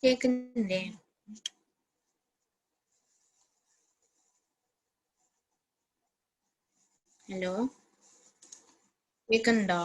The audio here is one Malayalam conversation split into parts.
കേൾക്കുന്നില്ലേ? ഹലോ, കേൾക്കുന്നുണ്ടോ?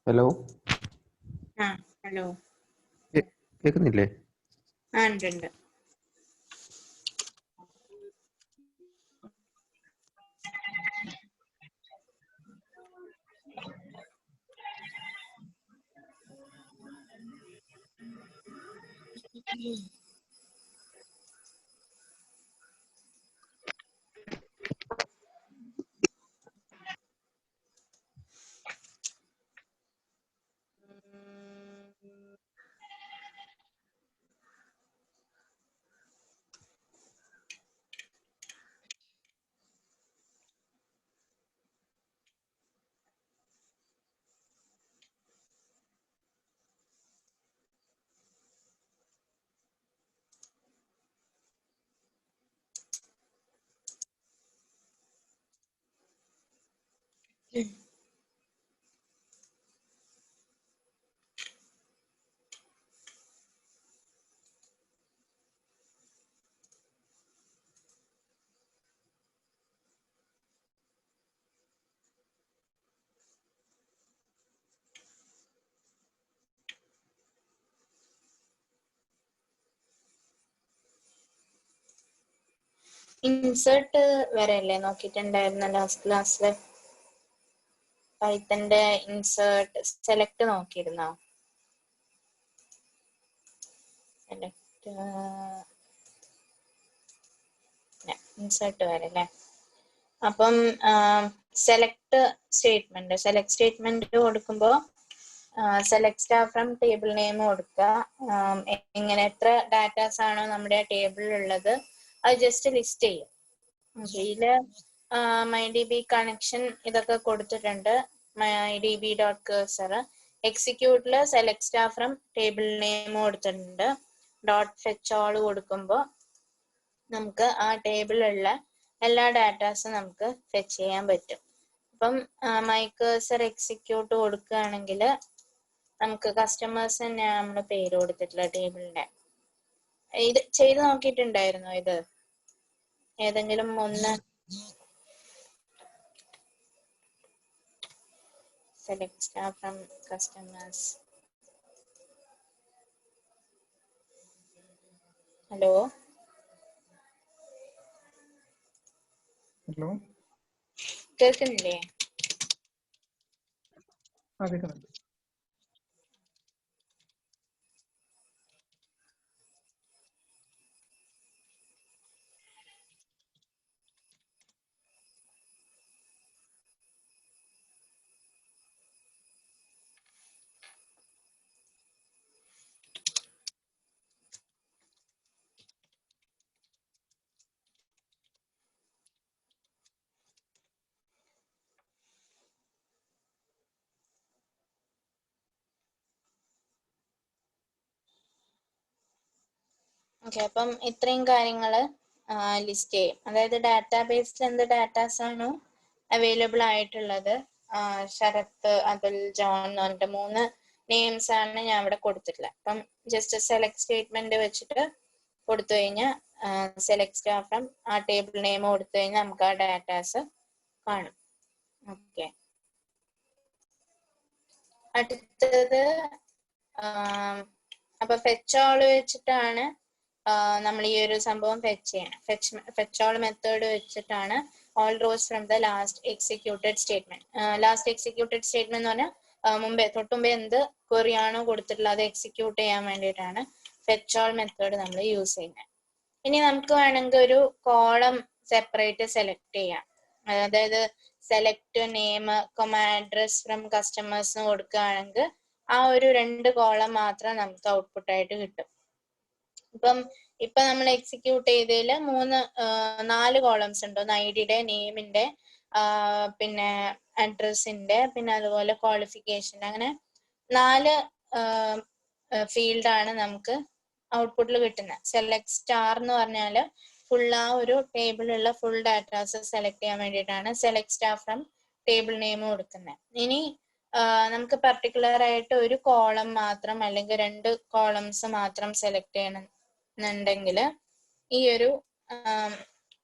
Hello, hello. കേൾക്കുന്നില്ലേ? ഉണ്ട്. ഇൻസേർട്ട് വരെയല്ലേ നോക്കിയിട്ടുണ്ടായിരുന്ന ലാസ്റ്റ് ക്ലാസ്സില്? പൈത്തന്റെ ഇൻസേർട്ട് സെലക്ട് നോക്കിയിരുന്നോ? സെലക്ട് ഇൻസേർട്ട് വരെ അല്ലേ? അപ്പം സെലക്ട് സ്റ്റേറ്റ്മെന്റ് കൊടുക്കുമ്പോൾ select star from table name കൊടുക്കുക. എങ്ങനെ എത്ര ഡാറ്റാസ് ആണോ നമ്മുടെ ടേബിളിൽ ഉള്ളത് അത് ജസ്റ്റ് ലിസ്റ്റ് ചെയ്യും. ഇതില് MyDB കണക്ഷൻ ഇതൊക്കെ കൊടുത്തിട്ടുണ്ട്. MyDB.cursor എക്സിക്യൂട്ടില് select star from table name കൊടുത്തിട്ടുണ്ട്. .fetch all കൊടുക്കുമ്പോൾ നമുക്ക് ആ ടേബിളിലുള്ള എല്ലാ ഡാറ്റാസും നമുക്ക് ഫെച്ച് ചെയ്യാൻ പറ്റും. അപ്പം MyCursor എക്സിക്യൂട്ട് കൊടുക്കുകയാണെങ്കിൽ നമുക്ക് കസ്റ്റമേഴ്സ് തന്നെയാണ് നമ്മൾ പേര് കൊടുത്തിട്ടുള്ള ടേബിളിന്റെ. ഇത് ചെയ്ത് നോക്കിയിട്ടുണ്ടായിരുന്നോ? ഇത് ഏതെങ്കിലും ഒന്ന് select star from customers. Hello, hello, കേൾക്കുന്നില്ലേ? കേൾക്കുന്നുണ്ട്. ഓക്കെ, അപ്പം ഇത്രയും കാര്യങ്ങൾ ലിസ്റ്റ് ചെയ്യും. അതായത് ഡാറ്റാബേസിൽ എന്ത് ഡാറ്റാസ് ആണോ അവൈലബിൾ ആയിട്ടുള്ളത്, ശരത്ത്, അതുൽ, ജോൺ എന്ന് പറഞ്ഞിട്ട് 3 നെയിംസ് ആണ് ഞാൻ ഇവിടെ കൊടുത്തിട്ടുള്ളത്. അപ്പം ജസ്റ്റ് സെലക്ട് സ്റ്റേറ്റ്മെന്റ് വെച്ചിട്ട് കൊടുത്തു കഴിഞ്ഞാൽ സെലക്ട് സ്റ്റാർ ഫ്രം ആ ടേബിൾ നെയിം കൊടുത്തു കഴിഞ്ഞാൽ നമുക്ക് ആ ഡാറ്റാസ് കാണും. ഓക്കെ, അടുത്തത് അപ്പൊ ഫെച്ച് ഓൾ വെച്ചിട്ടാണ് നമ്മൾ ഈ ഒരു സംഭവം ഫെച്ച് ചെയ്യണം. ഫെച്ച് ഓൾ മെത്തേഡ് വെച്ചിട്ടാണ് all rose from the last executed statement. Last executed statement എന്ന് പറഞ്ഞാൽ തൊട്ടുമുമ്പേ എന്ത് ക്വറി ആണോ കൊടുത്തിട്ടുള്ളത് അത് എക്സിക്യൂട്ട് ചെയ്യാൻ വേണ്ടിയിട്ടാണ് ഫെച്ച് ഓൾ മെത്തേഡ് നമ്മൾ യൂസ് ചെയ്യുന്നത്. ഇനി നമുക്ക് വേണമെങ്കിൽ ഒരു കോളം സെപ്പറേറ്റ് സെലക്ട് ചെയ്യാം. അതായത് select name, address from customers കൊടുക്കുകയാണെങ്കിൽ ആ ഒരു 2 കോളം മാത്രം നമുക്ക് ഔട്ട്പുട്ട് ആയിട്ട് കിട്ടും. ഇപ്പൊ നമ്മൾ എക്സിക്യൂട്ട് ചെയ്തതിൽ 4 കോളംസ് ഉണ്ട്. ഒന്ന് ഐഡിയുടെ, നെയിമിന്റെ, പിന്നെ അഡ്രസ്സിന്റെ, പിന്നെ അതുപോലെ ക്വാളിഫിക്കേഷൻ, അങ്ങനെ 4 ഫീൽഡാണ് നമുക്ക് ഔട്ട്പുട്ടിൽ കിട്ടുന്നത്. സെലക്ട് സ്റ്റാർ എന്ന് പറഞ്ഞാൽ ആ ഒരു ടേബിളിലുള്ള ഫുൾ ഡാറ്റാസ് സെലക്ട് ചെയ്യാൻ വേണ്ടിയിട്ടാണ് select star from table name കൊടുക്കുന്നത്. ഇനി നമുക്ക് പർട്ടിക്കുലർ ആയിട്ട് ഒരു കോളം മാത്രം അല്ലെങ്കിൽ 2 കോളംസ് മാത്രം സെലക്ട് ചെയ്യണമെന്നുണ്ടെങ്കിൽ ഈ ഒരു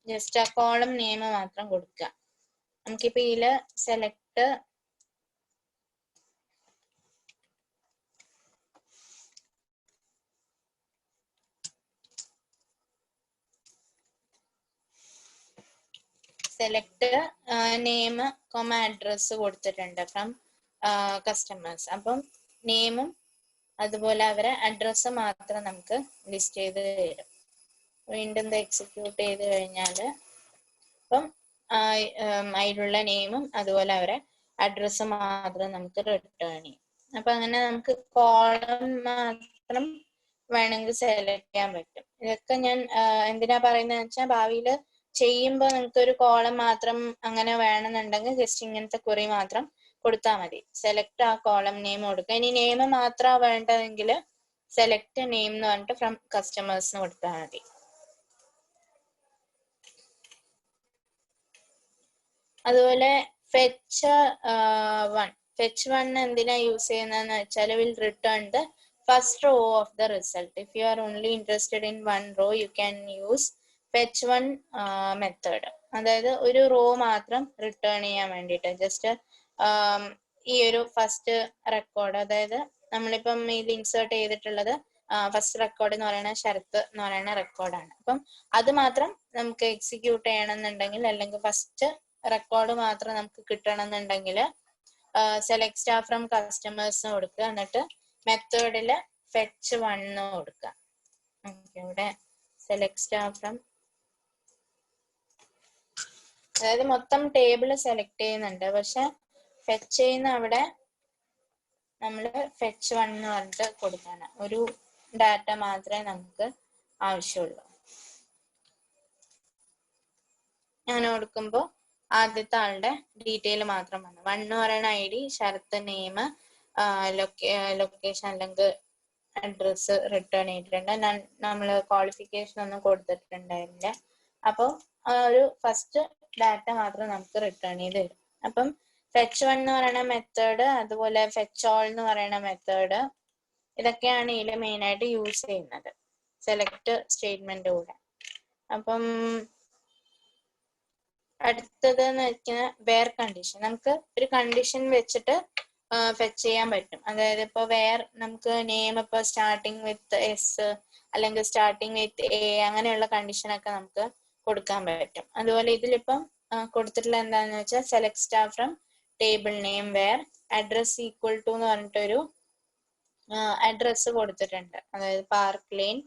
ജസ്റ്റ് ആ കോളം നെയിം മാത്രം കൊടുക്കുക. നമുക്കിപ്പോ ഇതില് സെലക്ട് നെയിം, അഡ്രസ് കൊടുത്തിട്ടുണ്ട് ഫ്രം കസ്റ്റമേഴ്സ്. അപ്പം നെയിമും അതുപോലെ അവരെ അഡ്രസ്സ് മാത്രം നമുക്ക് ലിസ്റ്റ് ചെയ്ത് തരും. വീണ്ടും എക്സിക്യൂട്ട് ചെയ്ത് കഴിഞ്ഞാൽ അപ്പം അതിലുള്ള നെയിമും അതുപോലെ അവരെ അഡ്രസ്സ് മാത്രം നമുക്ക് റിട്ടേൺ ചെയ്യും. അപ്പൊ അങ്ങനെ നമുക്ക് കോളം മാത്രം വേണമെങ്കിൽ സെലക്ട് ചെയ്യാൻ പറ്റും. ഇതൊക്കെ ഞാൻ എന്തിനാ പറയുന്നത് വെച്ചാൽ ഭാവിയിൽ ചെയ്യുമ്പോൾ നിങ്ങൾക്ക് ഒരു കോളം മാത്രം അങ്ങനെ വേണമെന്നുണ്ടെങ്കിൽ ജസ്റ്റ് ഇങ്ങനത്തെ ക്വറി മാത്രം കൊടുത്താൽ മതി. സെലക്ട് ആ കോളം നെയിം കൊടുക്കുക. ഇനി നെയിം മാത്രമാണ് വേണ്ടതെങ്കിൽ സെലക്ട് നെയിം എന്ന് പറഞ്ഞിട്ട് ഫ്രം കസ്റ്റമേഴ്സിന് കൊടുത്താൽ മതി. അതുപോലെ ഫെച്ച് വൺ എന്തിനാ യൂസ് ചെയ്യുന്നതെന്ന് വെച്ചാൽ will return the first row of the result. If you are only interested in 1 row you can use fetch one method. അതായത് ഒരു റോ മാത്രം റിട്ടേൺ ചെയ്യാൻ വേണ്ടിയിട്ട് ജസ്റ്റ് ഈ ഒരു ഫസ്റ്റ് റെക്കോർഡ്, അതായത് നമ്മളിപ്പം ഇതിൽ ഇൻസേർട്ട് ചെയ്തിട്ടുള്ളത് ഫസ്റ്റ് റെക്കോർഡ് എന്ന് പറയുന്നത് ശരത്ത് എന്ന് പറയുന്ന റെക്കോർഡാണ്. അപ്പം അത് മാത്രം നമുക്ക് എക്സിക്യൂട്ട് ചെയ്യണമെന്നുണ്ടെങ്കിൽ അല്ലെങ്കിൽ ഫസ്റ്റ് റെക്കോർഡ് മാത്രം നമുക്ക് കിട്ടണമെന്നുണ്ടെങ്കിൽ സെലക്ട് സ്റ്റാർ ഫ്രം കസ്റ്റമേഴ്സ് കൊടുക്കുക. എന്നിട്ട് മെത്തേഡിൽ ഫെച്ച് വൺ കൊടുക്കുക. ഇവിടെ സെലക്ട് സ്റ്റാർ ഫ്രം, അതായത് മൊത്തം ടേബിൾ സെലക്ട് ചെയ്യുന്നുണ്ട്, പക്ഷെ ഫെച്ച് ചെയ്യുന്ന അവിടെ നമ്മൾ ഫെച്ച് വൺ എന്ന് പറഞ്ഞിട്ട് കൊടുക്കണം. ഒരു ഡാറ്റ മാത്രമേ നമുക്ക് ആവശ്യമുള്ളൂ. അങ്ങനെ കൊടുക്കുമ്പോൾ ആദ്യത്തെ ആളുടെ ഡീറ്റെയിൽ മാത്രം വന്നു. 1 എന്ന് പറയുന്ന ID, ശരത്ത് നെയിം, ലൊക്കേഷൻ അല്ലെങ്കിൽ അഡ്രസ് റിട്ടേൺ ചെയ്തിട്ടുണ്ട്. നമ്മൾ ക്വാളിഫിക്കേഷൻ ഒന്നും കൊടുത്തിട്ടുണ്ടായിരുന്നില്ല. അപ്പോൾ ഒരു ഫസ്റ്റ് ഡാറ്റ മാത്രം നമുക്ക് റിട്ടേൺ ചെയ്ത് തരും. അപ്പം ഫെച്ച് വൺ എന്ന് പറയുന്ന മെത്തേഡ്, അതുപോലെ ഫെച്ച് ഓൾ എന്ന് പറയുന്ന മെത്തേഡ്, ഇതൊക്കെയാണ് ഇതിൽ മെയിൻ ആയിട്ട് യൂസ് ചെയ്യുന്നത് സെലക്ട് സ്റ്റേറ്റ്മെന്റ് കൂടെ. അപ്പം അടുത്തത് എന്ന് വെച്ചാൽ വേർ കണ്ടീഷൻ. നമുക്ക് ഒരു കണ്ടീഷൻ വെച്ചിട്ട് ഫെച്ച് ചെയ്യാൻ പറ്റും. അതായത് ഇപ്പൊ വേർ നമുക്ക് നെയിം ഇപ്പൊ സ്റ്റാർട്ടിങ് വിത്ത് എസ് അല്ലെങ്കിൽ സ്റ്റാർട്ടിങ് വിത്ത് എ അങ്ങനെയുള്ള കണ്ടീഷനൊക്കെ നമുക്ക് കൊടുക്കാൻ പറ്റും. അതുപോലെ ഇതിലിപ്പം കൊടുത്തിട്ടുള്ള എന്താണെന്ന് വെച്ചാൽ select star from table name where address equal to എന്ന് പറഞ്ഞിട്ടൊരു അഡ്രസ് കൊടുത്തിട്ടുണ്ട്. അതായത് പാർക്ക് ലെയിൻ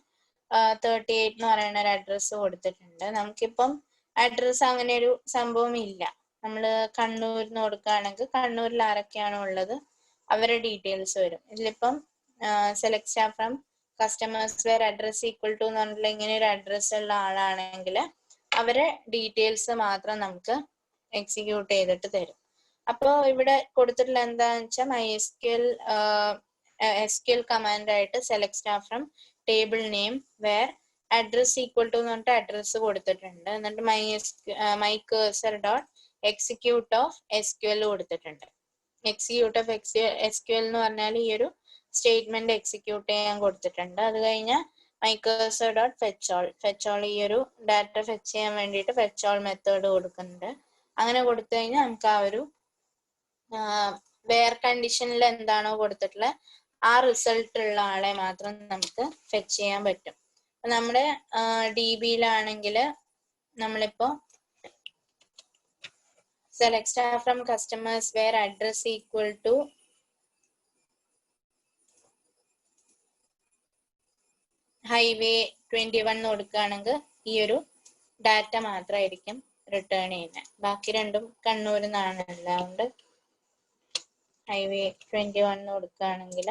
38 എന്ന് പറയുന്ന ഒരു അഡ്രസ് കൊടുത്തിട്ടുണ്ട്. നമുക്കിപ്പം അഡ്രസ് അങ്ങനെ ഒരു സംഭവം ഇല്ല. നമ്മൾ കണ്ണൂരിന്ന് കൊടുക്കുകയാണെങ്കിൽ കണ്ണൂരിൽ ആരൊക്കെയാണോ ഉള്ളത് അവരുടെ ഡീറ്റെയിൽസ് വരും. ഇതിലിപ്പം select star from customers where address equal to എന്ന് പറഞ്ഞിട്ടുള്ള ഇങ്ങനെ ഒരു അഡ്രസ് ഉള്ള ആളാണെങ്കിൽ അവരെ ഡീറ്റെയിൽസ് മാത്രം നമുക്ക് എക്സിക്യൂട്ട് ചെയ്തിട്ട് തരും. അപ്പോൾ ഇവിടെ കൊടുത്തിട്ടുള്ള എന്താണെന്ന് വെച്ചാൽ MySQL കമാൻഡ് ആയിട്ട് select star from table name where address equal to എന്ന് പറഞ്ഞിട്ട് അഡ്രസ് കൊടുത്തിട്ടുണ്ട്. എന്നിട്ട് my cursor dot execute of SQL കൊടുത്തിട്ടുണ്ട്. എക്സിക്യൂട്ട് ഓഫ് SQL എന്ന് പറഞ്ഞാൽ ഈ ഒരു സ്റ്റേറ്റ്മെന്റ് എക്സിക്യൂട്ട് ചെയ്യാൻ കൊടുത്തിട്ടുണ്ട്. അത് കഴിഞ്ഞാൽ my cursor dot fetch all ഈ ഒരു ഡാറ്റ ഫെച്ച് ചെയ്യാൻ വേണ്ടിയിട്ട് fetch all മെത്തേഡ് കൊടുക്കുന്നുണ്ട്. അങ്ങനെ കൊടുത്തു കഴിഞ്ഞാൽ നമുക്ക് ആ ഒരു വേർ കണ്ടീഷനിൽ എന്താണോ കൊടുത്തിട്ടുള്ളത് ആ റിസൾട്ട് ഉള്ള ആളെ മാത്രം നമുക്ക് ഫെച്ച് ചെയ്യാൻ പറ്റും. നമ്മുടെ DBയിലാണെങ്കിൽ നമ്മളിപ്പോ select star from customers where address equal to highway 21 കൊടുക്കുകയാണെങ്കിൽ ഈ ഒരു ഡാറ്റ മാത്രമായിരിക്കും റിട്ടേൺ ചെയ്യുന്നത്. ബാക്കി രണ്ടും കണ്ണൂരിൽ നിന്നാണ്. അതുകൊണ്ട് highway 21 കൊടുക്കുകയാണെങ്കിൽ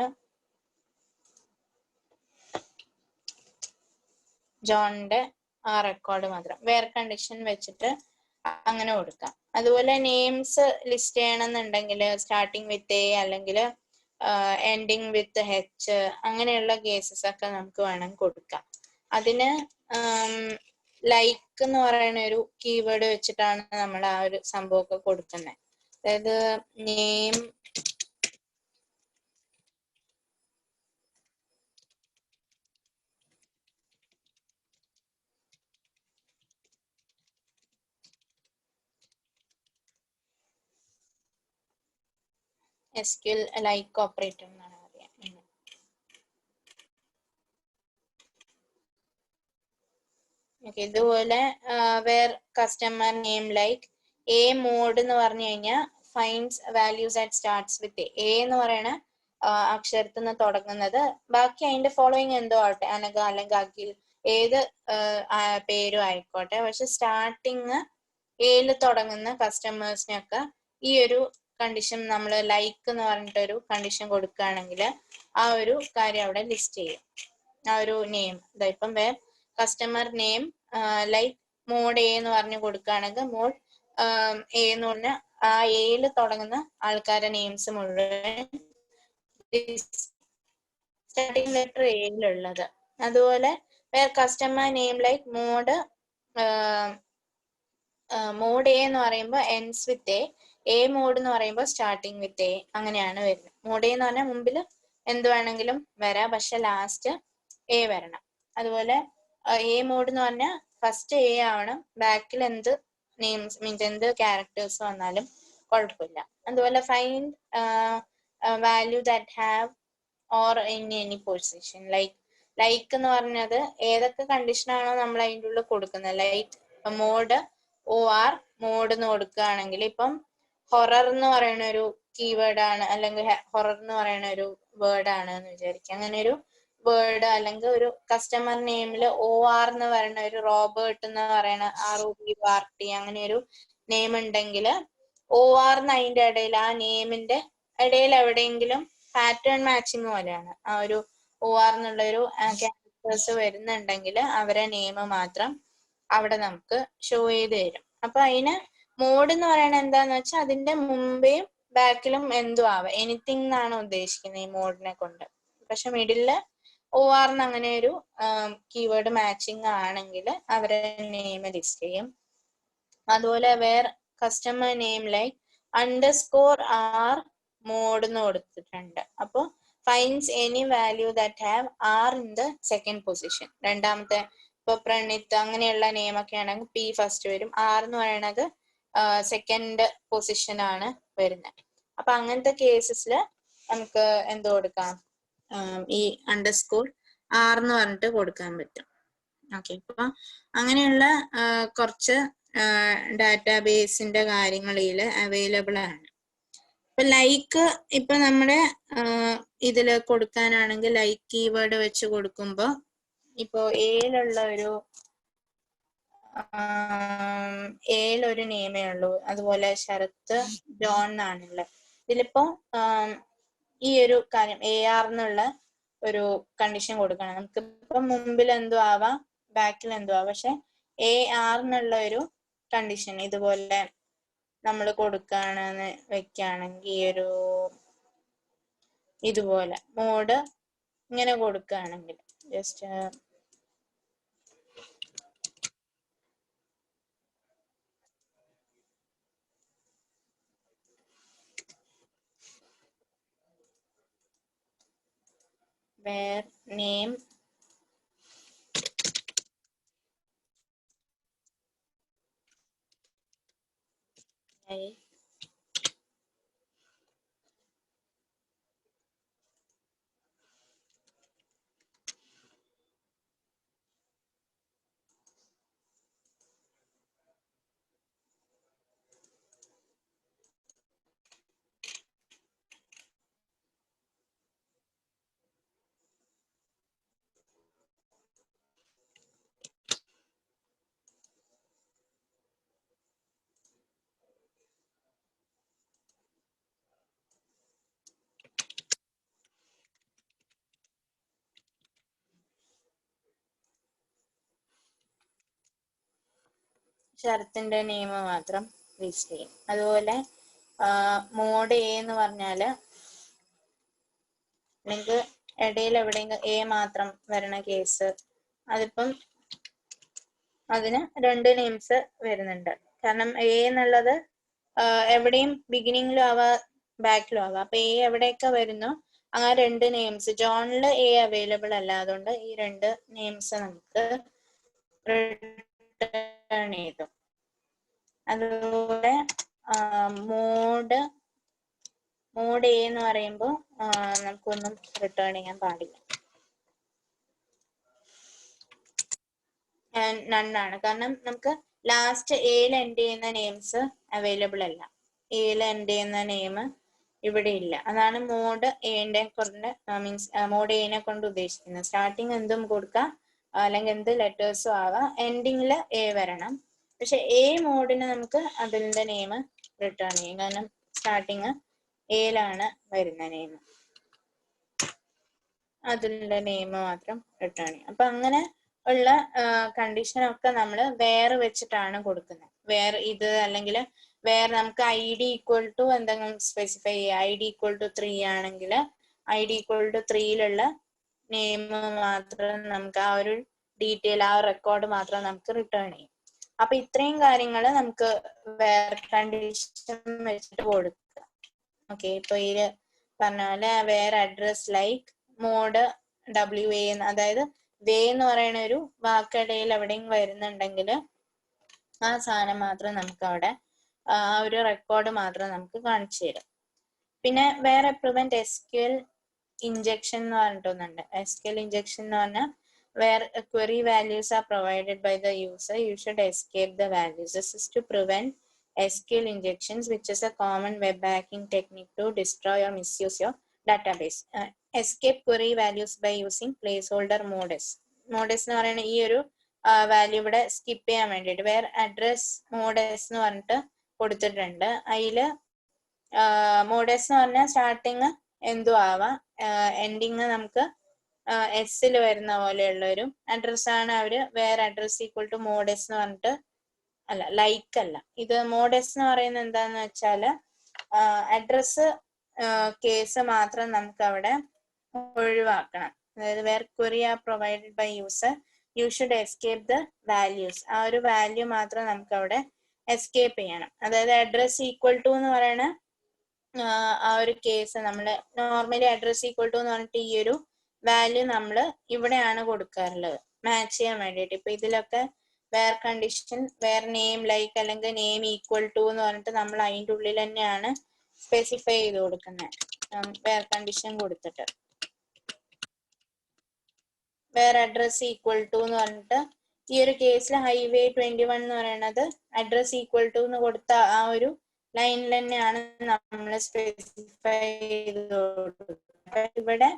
ജോണിന്റെ ആ റെക്കോർഡ് മാത്രം വേറെ കണ്ടീഷൻ വെച്ചിട്ട് അങ്ങനെ കൊടുക്കാം. അതുപോലെ നെയിംസ് ലിസ്റ്റ് ചെയ്യണമെന്നുണ്ടെങ്കിൽ സ്റ്റാർട്ടിങ് വിത്ത് എ അല്ലെങ്കിൽ എൻഡിങ് വിത്ത് എച്ച് അങ്ങനെയുള്ള കേസസ് ഒക്കെ നമുക്ക് വേണമെങ്കിൽ കൊടുക്കാം. അതിന് ലൈക്ക് എന്ന് പറയുന്ന ഒരു കീവേഡ് വെച്ചിട്ടാണ് നമ്മൾ ആ ഒരു സംഭവമൊക്കെ കൊടുക്കുന്നത്. അതായത് നെയിം SQL ലൈക്ക് ഓപ്പറേറ്റർ എന്നാണ് പറയാം. ഇതുപോലെ where customer name like A mod എന്ന് പറഞ്ഞു കഴിഞ്ഞാൽ finds values that starts with A എന്ന് പറയണ അക്ഷരത്തിൽ നിന്ന് തുടങ്ങുന്നത്. ബാക്കി അതിന്റെ ഫോളോയിങ് എന്തോ ആവട്ടെ, അനഘ അല്ലെങ്കിൽ അഖിൽ ഏത് പേരും ആയിക്കോട്ടെ, പക്ഷെ സ്റ്റാർട്ടിങ് എയിൽ തുടങ്ങുന്ന കസ്റ്റമേഴ്സിനൊക്കെ ഈ ഒരു കണ്ടീഷൻ നമ്മൾ ലൈക്ക് എന്ന് പറഞ്ഞിട്ടൊരു കണ്ടീഷൻ കൊടുക്കുകയാണെങ്കിൽ ആ ഒരു കാര്യം അവിടെ ലിസ്റ്റ് ചെയ്യും. ആ ഒരു നെയിം ഇപ്പം where customer name like mod A എന്ന് പറഞ്ഞു കൊടുക്കുകയാണെങ്കിൽ മോഡ് എ എന്ന് പറഞ്ഞ ആ എയിൽ തുടങ്ങുന്ന ആൾക്കാരുടെ നെയിംസ് മുഴുവൻ സ്റ്റാർട്ടിംഗ് ലെറ്റർ എയിലുള്ളത്. അതുപോലെ where customer name like mod mod A എന്ന് പറയുമ്പോൾ എൻഡ്സ് വിത്ത് എ മോഡ് എന്ന് പറയുമ്പോൾ സ്റ്റാർട്ടിങ് വിത്ത് എ അങ്ങനെയാണ് വരുന്നത്. മോഡ് എ എന്ന് പറഞ്ഞാൽ മുമ്പിൽ എന്ത് വേണമെങ്കിലും വരാം, പക്ഷെ ലാസ്റ്റ് എ വരണം. അതുപോലെ എ മോഡ് എന്ന് പറഞ്ഞാൽ ഫസ്റ്റ് എ ആവണം, ബാക്കിൽ എന്ത് നെയിംസ് മീൻസ് എന്ത് ക്യാരക്ടേഴ്സ് വന്നാലും കുഴപ്പമില്ല. അതുപോലെ find value that have or in any position like എന്ന് പറഞ്ഞത് ഏതൊക്കെ കണ്ടീഷനാണോ നമ്മൾ അതിൻ്റെ ഉള്ളിൽ കൊടുക്കുന്നത്. ലൈക്ക് മോഡ് OR മോഡ് എന്ന് കൊടുക്കുകയാണെങ്കിൽ ഇപ്പം ഹൊറർ എന്ന് പറയുന്ന ഒരു കീവേഡ് ആണ് അല്ലെങ്കിൽ ഹൊറർ എന്ന് പറയുന്ന ഒരു വേർഡ് ആണ് എന്ന് വിചാരിക്കുക. അങ്ങനെ ഒരു വേർഡ് അല്ലെങ്കിൽ ഒരു കസ്റ്റമർ നെയിമിൽ OR എന്ന് പറയുന്ന ഒരു റോബർട്ട് എന്ന് പറയുന്ന ROBRT അങ്ങനെ ഒരു നെയിം ഉണ്ടെങ്കിൽ OR എന്ന് അതിന്റെ ഇടയിൽ ആ നെയിമിന്റെ ഇടയിൽ എവിടെയെങ്കിലും പാറ്റേൺ മാച്ചിങ് പോലെയാണ് ആ ഒരു OR എന്നുള്ള ഒരു ക്യാരക്ടേഴ്സ് വരുന്നുണ്ടെങ്കിൽ അവരെ നെയിം മാത്രം അവിടെ നമുക്ക് ഷോ ചെയ്ത് തരും. അപ്പൊ അതിന് മോഡ് എന്ന് പറയുന്നത് എന്താന്ന് വെച്ചാൽ അതിന്റെ മുമ്പേയും ബാക്കിലും എന്തും ആവാം, എനിത്തിങ് എന്നാണ് ഉദ്ദേശിക്കുന്നത് ഈ മോഡിനെ കൊണ്ട്. പക്ഷെ മിഡില് OR എന്ന് അങ്ങനെ ഒരു കീവേഡ് മാച്ചിങ് ആണെങ്കിൽ അവരെ നെയിം ലിസ്റ്റ് ചെയ്യും. അതുപോലെ where customer name like _R mod എന്ന് കൊടുത്തിട്ടുണ്ട്. അപ്പോൾ finds any value that have R in the second position. രണ്ടാമത്തെ ഇപ്പൊ പ്രണീത് അങ്ങനെയുള്ള നെയിം ഒക്കെ ആണെങ്കിൽ P ഫസ്റ്റ് വരും, R എന്ന് പറയുന്നത് സെക്കൻഡ് പൊസിഷൻ ആണ് വരുന്നത്. അപ്പൊ അങ്ങനത്തെ കേസസിൽ നമുക്ക് എന്ത് കൊടുക്കാം, ഈ _R എന്ന് പറഞ്ഞിട്ട് കൊടുക്കാൻ പറ്റും. ഓക്കെ, അപ്പൊ അങ്ങനെയുള്ള കുറച്ച് ഡാറ്റാബേസിന്റെ കാര്യങ്ങളിൽ അവൈലബിൾ ആണ്. ഇപ്പൊ ലൈക്ക് ഇപ്പൊ നമ്മുടെ ഇതില് കൊടുക്കാനാണെങ്കിൽ ലൈക്ക് കീവേഡ് വെച്ച് കൊടുക്കുമ്പോ ഇപ്പോ ഏലൊരു നെയിമേ ഉള്ളൂ. അതുപോലെ ശരത്ത് ജോൺ എന്നാണുള്ളത്. ഇതിലിപ്പോ ഈ ഒരു കാര്യം AR എന്നുള്ള ഒരു കണ്ടീഷൻ കൊടുക്കണം. നമുക്ക് ഇപ്പൊ മുമ്പിൽ എന്തോ ആവാം, ബാക്കിൽ എന്തോ ആവാം, പക്ഷെ AR എന്നുള്ള ഒരു കണ്ടീഷൻ ഇതുപോലെ നമ്മൾ കൊടുക്കുകയാണെന്ന് വെക്കുകയാണെങ്കിൽ ഈ ഒരു ഇതുപോലെ മോഡ് ഇങ്ങനെ കൊടുക്കുകയാണെങ്കിൽ ജസ്റ്റ് where name ശരത്തിന്റെ നെയിം മാത്രം ലിസ്റ്റ് ചെയ്യും. അതുപോലെ മോഡ് എ എന്ന് പറഞ്ഞാല് നിങ്ങൾക്ക് ഇടയിൽ എവിടെയെങ്കിലും എ മാത്രം വരണ കേസ്, അതിപ്പം അതിന് 2 നെയിംസ് വരുന്നുണ്ട്. കാരണം എ എന്നുള്ളത് എവിടെയും ബിഗിനിങ്ങിലും ആവാം ബാക്കിലും ആവാം. അപ്പൊ എ എവിടെയൊക്കെ വരുന്നു ആ 2 നെയിംസ്, ജോണില് എ അവൈലബിൾ അല്ല, അതുകൊണ്ട് ഈ 2 നെയിംസ് നമുക്ക് റിട്ടേൺ ചെയ്തു. അതുപോലെ മോഡ് എ എന്ന് പറയുമ്പോൾ നമുക്കൊന്നും റിട്ടേൺ ചെയ്യാൻ പാടില്ല, നണ്ണാണ്. കാരണം നമുക്ക് ലാസ്റ്റ് എയിൽ എൻഡ് ചെയ്യുന്ന നെയിംസ് അവൈലബിൾ അല്ല, എയിൽ എൻഡ് ചെയ്യുന്ന നെയിം ഇവിടെ ഇല്ല. അതാണ് മോഡ് എന്റെ കൊണ്ട് മീൻസ് മോഡ് എനെ കൊണ്ട് ഉദ്ദേശിക്കുന്നത്. സ്റ്റാർട്ടിങ് എന്തും കൊടുക്കാം, അല്ലെങ്കിൽ എന്ത് ലെറ്റേഴ്സും ആവാം, എൻഡിങ്ങിൽ എ വരണം. പക്ഷെ എ മോഡിന് നമുക്ക് അതിന്റെ നെയിം റിട്ടേൺ ചെയ്യും, കാരണം സ്റ്റാർട്ടിങ് എയിലാണ് വരുന്ന നെയിം, അതിന്റെ നെയിം മാത്രം റിട്ടേൺ ചെയ്യും. അപ്പൊ അങ്ങനെ ഉള്ള കണ്ടീഷനൊക്കെ നമ്മൾ വേറെ വെച്ചിട്ടാണ് കൊടുക്കുന്നത്. വേറെ ഇത് അല്ലെങ്കിൽ വേറെ നമുക്ക് ID ഈക്വൽ ടു എന്തെങ്കിലും സ്പെസിഫൈ ചെയ്യുക. ID ഈക്വൽ ടു 3 ആണെങ്കിൽ ID ഈക്വൽ ടു 3യിലുള്ള നെയിം മാത്രം നമുക്ക് ആ ഒരു ഡീറ്റെയിൽ, ആ റെക്കോർഡ് മാത്രം നമുക്ക് റിട്ടേൺ ചെയ്യും. അപ്പൊ ഇത്രയും കാര്യങ്ങൾ നമുക്ക് വേറെ കണ്ടീഷൻ വെച്ചിട്ട് കൊടുക്കുക. ഓക്കെ, ഇപ്പൊ ഇതില് പറഞ്ഞ പോലെ വേറെ അഡ്രസ് ലൈക്ക് മോഡ് WA, അതായത് വേ എന്ന് പറയുന്ന ഒരു വാക്കിടയിൽ എവിടെയും വരുന്നുണ്ടെങ്കിൽ ആ സാധനം മാത്രം നമുക്ക് അവിടെ ആ ഒരു റെക്കോർഡ് മാത്രം നമുക്ക് കാണിച്ചു തരും. പിന്നെ വേറെ പ്രിവെന്റ് SQL ഇഞ്ചക്ഷൻ എന്ന് പറഞ്ഞിട്ടൊന്നുണ്ട്. SQL ഇഞ്ചക്ഷൻ എന്ന് പറഞ്ഞാൽ where query values are provided by the user, you should escape the values. This is to prevent SQL injections, which is a common web hacking technique to destroy or misuse your database. Escape query values by using placeholder modes. Modes എന്ന് പറയുന്ന ഈ ഒരു വാല്യൂ ഇവിടെ സ്കിപ്പ് ചെയ്യാൻ വേണ്ടിയിട്ട് വേറെ അഡ്രസ് മോഡസ് എന്ന് പറഞ്ഞിട്ട് കൊടുത്തിട്ടുണ്ട്. അതില് മോഡസ് എന്ന് പറഞ്ഞാൽ സ്റ്റാർട്ടിങ് എന്തും ആവാം, എൻഡിങ് നമുക്ക് എസ്സിൽ വരുന്ന പോലെയുള്ള ഒരു അഡ്രസ്സാണ് അവര് വേറെ അഡ്രസ് ഈക്വൽ ടു മോഡസ് എന്ന് പറഞ്ഞിട്ട്, അല്ല ലൈക്ക് അല്ല, ഇത് മോഡസ് എന്ന് പറയുന്നത് എന്താന്ന് വെച്ചാല് അഡ്രസ് കേസ് മാത്രം നമുക്ക് അവിടെ ഒഴിവാക്കണം. അതായത് where query are provided by user, you should escape the values, ആ ഒരു വാല്യൂ മാത്രം നമുക്ക് അവിടെ എസ്കേപ്പ് ചെയ്യണം. അതായത് അഡ്രസ് ഈക്വൽ ടു എന്ന് പറയുന്ന ആ ഒരു കേസ് നമ്മൾ നോർമലി അഡ്രസ് ഈക്വൽ ടു എന്ന് പറഞ്ഞിട്ട് ഈ ഒരു വാല്യൂ നമ്മൾ ഇവിടെയാണ് കൊടുക്കാറുള്ളത് മാച്ച് ചെയ്യാൻ വേണ്ടിയിട്ട്. ഇപ്പൊ ഇതിലൊക്കെ where condition where name like അല്ലെങ്കിൽ നെയിം ഈക്വൽ ടു എന്ന് പറഞ്ഞിട്ട് നമ്മൾ അതിൻ്റെ ഉള്ളിൽ തന്നെയാണ് സ്പെസിഫൈ ചെയ്ത് കൊടുക്കുന്നത്, വേർ കണ്ടീഷൻ കൊടുത്തിട്ട്. വേർ അഡ്രസ് ഈക്വൽ ടു എന്ന് പറഞ്ഞിട്ട് ഈ ഒരു കേസിൽ ഹൈവേ 21 എന്ന് പറയുന്നത് അഡ്രസ് ഈക്വൽ ടു എന്ന് കൊടുത്ത ആ ഒരു ലൈനിൽ തന്നെയാണ് നമ്മൾ സ്പെസിഫൈ ചെയ്ത് കൊടുക്കുന്നത്. ഇവിടെ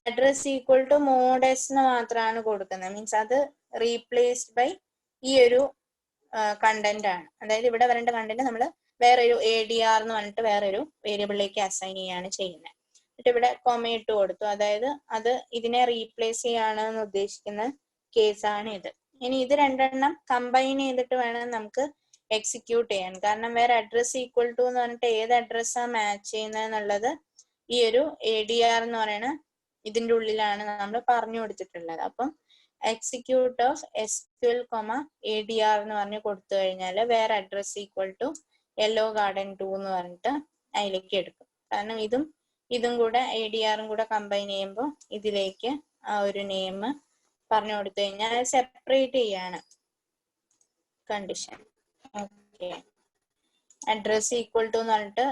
അഡ്രസ് ഈക്വൽ ടു മോഡസ് എന്ന് മാത്രമാണ് കൊടുക്കുന്നത്, മീൻസ് അത് റീപ്ലേസ്ഡ് ബൈ ഈ ഒരു കണ്ടന്റ് ആണ്. അതായത് ഇവിടെ വരേണ്ട കണ്ടന്റ് നമ്മൾ വേറൊരു ADR എന്ന് പറഞ്ഞിട്ട് വേറൊരു വേരിയബിളിലേക്ക് അസൈൻ ചെയ്യാണ് ചെയ്യുന്നത്. എന്നിട്ട് ഇവിടെ കൊമയിട്ട് കൊടുത്തു, അതായത് അത് ഇതിനെ റീപ്ലേസ് ചെയ്യാണെന്ന് ഉദ്ദേശിക്കുന്ന കേസാണ് ഇത്. ഇനി ഇത് രണ്ടെണ്ണം കമ്പൈൻ ചെയ്തിട്ട് വേണം നമുക്ക് എക്സിക്യൂട്ട് ചെയ്യാൻ. കാരണം വേറെ അഡ്രസ് ഈക്വൽ ടു എന്ന് പറഞ്ഞിട്ട് ഏത് അഡ്രസ്സാണ് മാച്ച് ചെയ്യുന്നത് എന്നുള്ളത് ഈ ഒരു ADR എന്ന് പറയുന്ന ഇതിന്റെ ഉള്ളിലാണ് നമ്മൾ പറഞ്ഞു കൊടുത്തിട്ടുള്ളത്. അപ്പം എക്സിക്യൂട്ട് ഓഫ് SQL, ADR എന്ന് പറഞ്ഞ് കൊടുത്തു കഴിഞ്ഞാൽ വേറെ address equal to yellow garden 2 എന്ന് പറഞ്ഞിട്ട് അതിലേക്ക് എടുക്കും. കാരണം ഇതും കൂടെ ADRും കൂടെ കമ്പൈൻ ചെയ്യുമ്പോൾ ഇതിലേക്ക് ആ ഒരു നെയിം പറഞ്ഞു കൊടുത്തു കഴിഞ്ഞാൽ സെപ്പറേറ്റ് ചെയ്യാണ് condition. Okay, address equal to എന്ന് പറഞ്ഞിട്ട്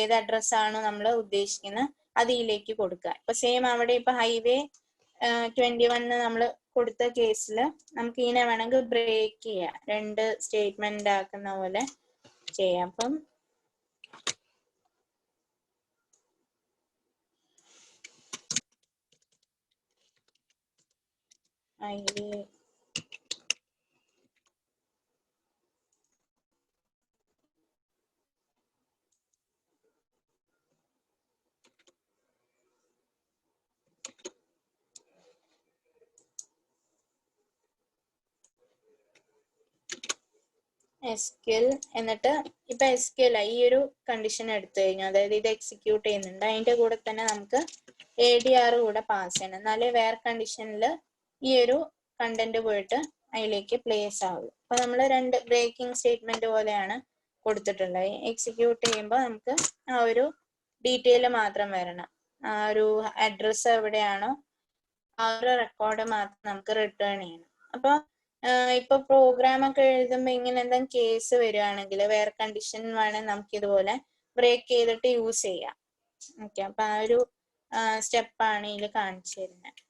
ഏത് അഡ്രസ്സാണ് നമ്മൾ ഉദ്ദേശിക്കുന്നത് അത് ഇതിലേക്ക് കൊടുക്കുക. ഇപ്പൊ സെയിം അവിടെ ഇപ്പൊ ഹൈവേ 21 നമ്മൾ കൊടുത്ത കേസിൽ നമുക്ക് ഇതിനെ വേണമെങ്കിൽ ബ്രേക്ക് ചെയ്യാം, 2 സ്റ്റേറ്റ്മെന്റ് ആക്കുന്ന പോലെ ചെയ്യാം. അപ്പം ഹൈവേ SQL എന്നിട്ട് ഇപ്പൊ SQL ഈ ഒരു കണ്ടീഷൻ എടുത്തു കഴിഞ്ഞു, അതായത് ഇത് എക്സിക്യൂട്ട് ചെയ്യുന്നുണ്ട്, അതിന്റെ കൂടെ തന്നെ നമുക്ക് ADR കൂടെ പാസ് ചെയ്യണം, എന്നാലേ വേറെ കണ്ടീഷനിൽ ഈ ഒരു കണ്ടന്റ് പോയിട്ട് അതിലേക്ക് പ്ലേസ് ആവുള്ളൂ. അപ്പൊ നമ്മൾ രണ്ട് ബ്രേക്കിംഗ് സ്റ്റേറ്റ്മെന്റ് പോലെയാണ് കൊടുത്തിട്ടുള്ളത്. എക്സിക്യൂട്ട് ചെയ്യുമ്പോൾ നമുക്ക് ആ ഒരു ഡീറ്റെയിൽ മാത്രം വരണം, ആ ഒരു അഡ്രസ്സ് എവിടെയാണോ ആ ഒരു റെക്കോർഡ് മാത്രം നമുക്ക് റിട്ടേൺ ചെയ്യണം. അപ്പൊ ഇപ്പൊ പ്രോഗ്രാം ഒക്കെ എഴുതുമ്പോൾ ഇങ്ങനെ എന്തെങ്കിലും കേസ് വരികയാണെങ്കിൽ വേറെ കണ്ടീഷൻ വേണമെങ്കിൽ നമുക്ക് ഇതുപോലെ ബ്രേക്ക് ചെയ്തിട്ട് യൂസ് ചെയ്യാം. ഓക്കെ, അപ്പൊ ആ ഒരു സ്റ്റെപ്പാണ് ഇതിൽ കാണിച്ചു തരുന്നത്.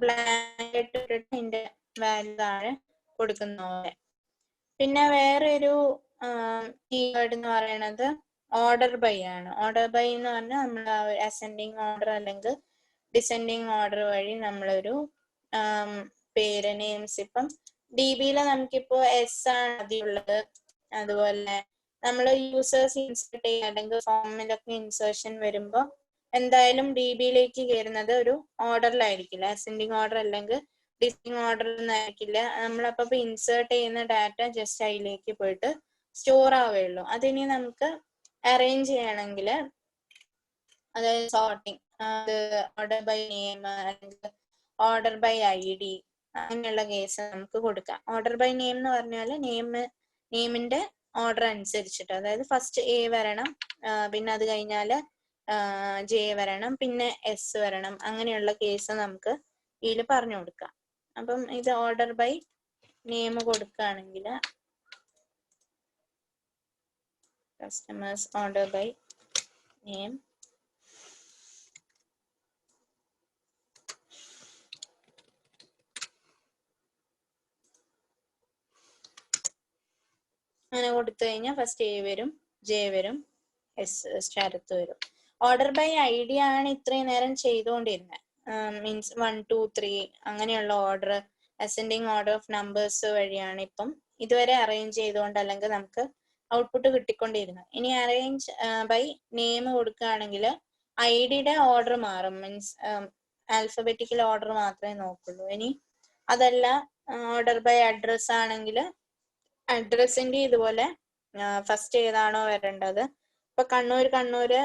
ബ്ലാങ്ക് ഇട്ടിട്ട് ഇതിന്റെ വാല്യൂ താഴെ കൊടുക്കുന്ന പോലെ. പിന്നെ വേറെ ഒരു കീവേഡ് എന്ന് പറയുന്നത് ഓർഡർ ബൈ ആണ്. ഓർഡർ ബൈ എന്ന് പറഞ്ഞാൽ നമ്മൾ അസെൻഡിങ് ഓർഡർ അല്ലെങ്കിൽ ഡിസെൻഡിങ് ഓർഡർ വഴി നമ്മളൊരു പേര് നെയിംസ്, ഇപ്പം DBയിൽ നമുക്കിപ്പോ S ആണ് ആദ്യമുള്ളത്, അതുപോലെ നമ്മൾ യൂസേഴ്സ് ഇൻസേർട്ട് ചെയ്യുക അല്ലെങ്കിൽ ഫോമിലൊക്കെ ഇൻസേർഷൻ വരുമ്പോൾ എന്തായാലും DBയിലേക്ക് കയറുന്നത് ഒരു ഓർഡറിലായിരിക്കില്ല, അസെൻഡിങ് ഓർഡർ അല്ലെങ്കിൽ ഡിസെൻഡിങ് ഓർഡർ ഒന്നായിരിക്കില്ല. നമ്മളപ്പോ ഇൻസേർട്ട് ചെയ്യുന്ന ഡാറ്റ ജസ്റ്റ് അതിലേക്ക് പോയിട്ട് സ്റ്റോർ ആവുകയുള്ളൂ. അതിനി നമുക്ക് അറേഞ്ച് ചെയ്യണമെങ്കിൽ, അതായത് സോർട്ടിങ്, അത് ഓർഡർ ബൈ നെയിം അല്ലെങ്കിൽ ഓർഡർ ബൈ ID അങ്ങനെയുള്ള കേസ് നമുക്ക് കൊടുക്കാം. ഓർഡർ ബൈ നെയിം എന്ന് പറഞ്ഞാൽ നെയിമിന്റെ ഓർഡർ അനുസരിച്ചിട്ട്, അതായത് ഫസ്റ്റ് A വരണം, പിന്നെ അത് കഴിഞ്ഞാൽ J വരണം, പിന്നെ S വരണം, അങ്ങനെയുള്ള കേസ് നമുക്ക് ഇതിൽ പറഞ്ഞു കൊടുക്കാം. അപ്പം ഇത് ഓർഡർ ബൈ നെയിം കൊടുക്കുകയാണെങ്കിൽ കസ്റ്റമേഴ്സ് ഓർഡർ ബൈ നെയിം അങ്ങനെ കൊടുത്തു കഴിഞ്ഞാൽ ഫസ്റ്റ് A വരും, J വരും, S ശരത്ത് വരും. ഓർഡർ ബൈ ID ആണ് ഇത്രയും നേരം ചെയ്തുകൊണ്ടിരുന്നത്. മീൻസ് 1 2 3 അങ്ങനെയുള്ള order, ascending order of numbers വഴിയാണ് ഇപ്പം ഇതുവരെ അറേഞ്ച് ചെയ്തുകൊണ്ട് അല്ലെങ്കിൽ നമുക്ക് ഔട്ട്പുട്ട് കിട്ടിക്കൊണ്ടിരുന്നത്. ഇനി അറേഞ്ച് ബൈ നെയിം കൊടുക്കുകയാണെങ്കിൽ ID ഓർഡർ മാറും, മീൻസ് ആൽഫബറ്റിക്കൽ ഓർഡർ മാത്രമേ നോക്കുള്ളൂ. ഇനി അതല്ല ഓർഡർ ബൈ അഡ്രസ് ആണെങ്കിൽ അഡ്രസ്സിന്റെ ഇതുപോലെ ഫസ്റ്റ് ഏതാണോ വരേണ്ടത്, ഇപ്പൊ കണ്ണൂര്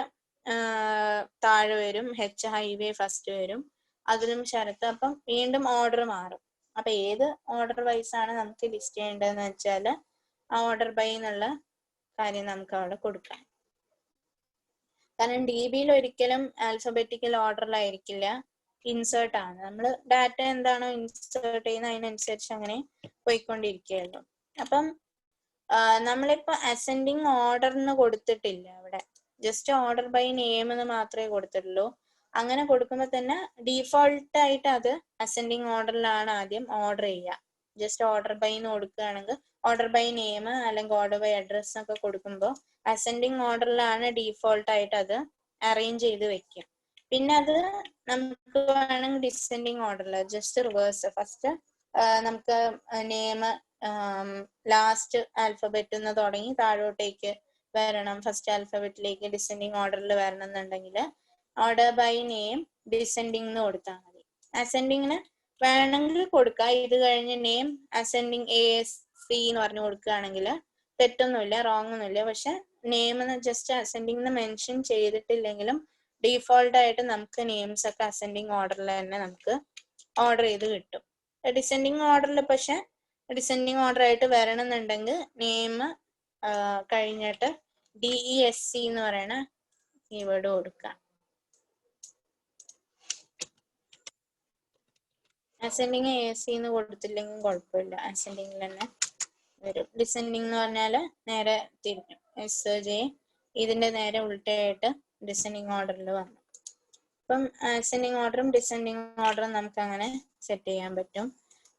താഴെ വരും, H ഹൈവേ ഫസ്റ്റ് വരും, അതിലും ശരത്ത്. അപ്പം വീണ്ടും ഓർഡർ മാറും. അപ്പൊ ഏത് ഓർഡർ വൈസ് ആണ് നമുക്ക് ലിസ്റ്റ് ചെയ്യേണ്ടതെന്ന് വെച്ചാൽ ആ ഓർഡർ ബൈ എന്നുള്ള കാര്യം നമുക്ക് അവിടെ കൊടുക്കാം. കാരണം DBയിൽ ഒരിക്കലും ആൽഫബറ്റിക്കൽ ഓർഡറിലായിരിക്കില്ല, ഇൻസേർട്ട് ആണ്. നമ്മൾ ഡാറ്റ എന്താണോ ഇൻസേർട്ട് ചെയ്യുന്നത് അതിനനുസരിച്ച് അങ്ങനെ പോയിക്കൊണ്ടിരിക്കുകയുള്ളൂ. അപ്പം നമ്മളിപ്പോ അസെൻഡിങ് ഓർഡറിന് കൊടുത്തിട്ടില്ല, അവിടെ ജസ്റ്റ് ഓർഡർ ബൈ നെയിം എന്ന് മാത്രമേ കൊടുത്തിട്ടുള്ളൂ. അങ്ങനെ കൊടുക്കുമ്പോൾ തന്നെ ഡീഫോൾട്ട് ആയിട്ട് അത് അസെൻഡിങ് ഓർഡറിലാണ് ആദ്യം ഓർഡർ ചെയ്യുക. ജസ്റ്റ് ഓർഡർ ബൈ എന്ന് കൊടുക്കുകയാണെങ്കിൽ ഓർഡർ ബൈ നെയിം അല്ലെങ്കിൽ ഓർഡർ ബൈ അഡ്രസ് ഒക്കെ കൊടുക്കുമ്പോൾ അസെൻഡിങ് ഓർഡറിലാണ് ഡീഫോൾട്ട് ആയിട്ട് അത് അറേഞ്ച് ചെയ്ത് വെക്കുക. പിന്നെ അത് നമുക്ക് വേണമെങ്കിൽ ഡിസെൻഡിങ് ഓർഡറിൽ ജസ്റ്റ് റിവേഴ്സ്, ഫസ്റ്റ് നമുക്ക് നെയിം ലാസ്റ്റ് ആൽഫബറ്റ് എന്ന് തുടങ്ങി താഴോട്ടേക്ക് വരണം, ഫസ്റ്റ് ആൽഫബറ്റിലേക്ക് ഡിസെൻഡിങ് ഓർഡറിൽ വരണം എന്നുണ്ടെങ്കിൽ ഓർഡർ ബൈ നെയിം ഡിസെൻഡിങ് എന്ന് കൊടുത്താൽ മതി. അസെൻഡിങ്ങിന് വേണമെങ്കിൽ കൊടുക്കുക, ഇത് കഴിഞ്ഞ് നെയിം അസെൻഡിങ് ASC എന്ന് പറഞ്ഞു കൊടുക്കുകയാണെങ്കിൽ തെറ്റൊന്നുമില്ല, റോങ് ഒന്നുമില്ല. പക്ഷെ നെയിം ജസ്റ്റ് അസെൻഡിങ് മെൻഷൻ ചെയ്തിട്ടില്ലെങ്കിലും ഡീഫോൾട്ട് ആയിട്ട് നമുക്ക് നെയിംസ് ഒക്കെ അസെൻഡിങ് ഓർഡറിൽ തന്നെ നമുക്ക് ഓർഡർ ചെയ്ത് കിട്ടും. ഡിസെൻഡിങ് ഓർഡറിൽ പക്ഷെ ഡിസെൻഡിങ് ഓർഡർ ആയിട്ട് വരണം എന്നുണ്ടെങ്കിൽ നെയിം കഴിഞ്ഞിട്ട് DESC എന്ന് പറയുന്ന കീവേഡ് കൊടുക്കുക. അസെൻഡിങ് ASC എന്ന് കൊടുത്തില്ലെങ്കിൽ കുഴപ്പമില്ല, അസെൻഡിങ്ങിൽ തന്നെ വരും. ഡിസെൻഡിങ് എന്ന് പറഞ്ഞാൽ നേരെ തിരിഞ്ഞു, SJ ഇതിന്റെ നേരെ ഉൾട്ടയായിട്ട് ഡിസെൻഡിങ് ഓർഡറിൽ വന്നു. അപ്പം അസെൻഡിങ് ഓർഡറും ഡിസെൻഡിങ് ഓർഡറും നമുക്ക് അങ്ങനെ സെറ്റ് ചെയ്യാൻ പറ്റും.